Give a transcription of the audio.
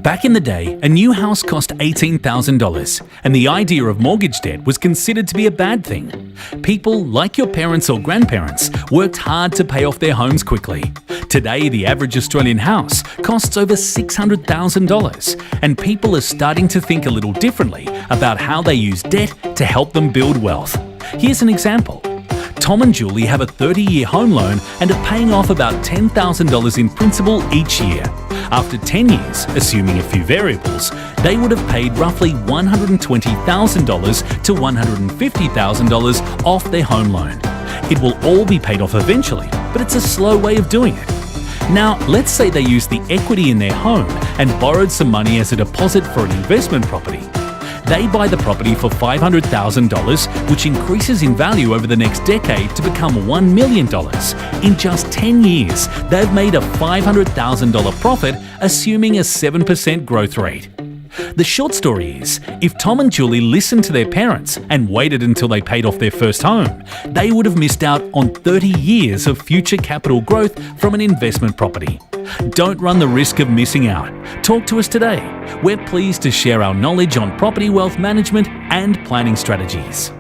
Back in the day, a new house cost $18,000, and the idea of mortgage debt was considered to be a bad thing. People, like your parents or grandparents, worked hard to pay off their homes quickly. Today, the average Australian house costs over $600,000, and people are starting to think a little differently about how they use debt to help them build wealth. Here's an example. Tom and Julie have a 30-year home loan and are paying off about $10,000 in principal each year. After 10 years, assuming a few variables, they would have paid roughly $120,000 to $150,000 off their home loan. It will all be paid off eventually, but it's a slow way of doing it. Now, let's say they used the equity in their home and borrowed some money as a deposit for an investment property. They buy the property for $500,000, which increases in value over the next decade to become $1 million. In just 10 years, they've made a $500,000 profit, assuming a 7% growth rate. The short story is, if Tom and Julie listened to their parents and waited until they paid off their first home, they would have missed out on 30 years of future capital growth from an investment property. Don't run the risk of missing out. Talk to us today. We're pleased to share our knowledge on property wealth management and planning strategies.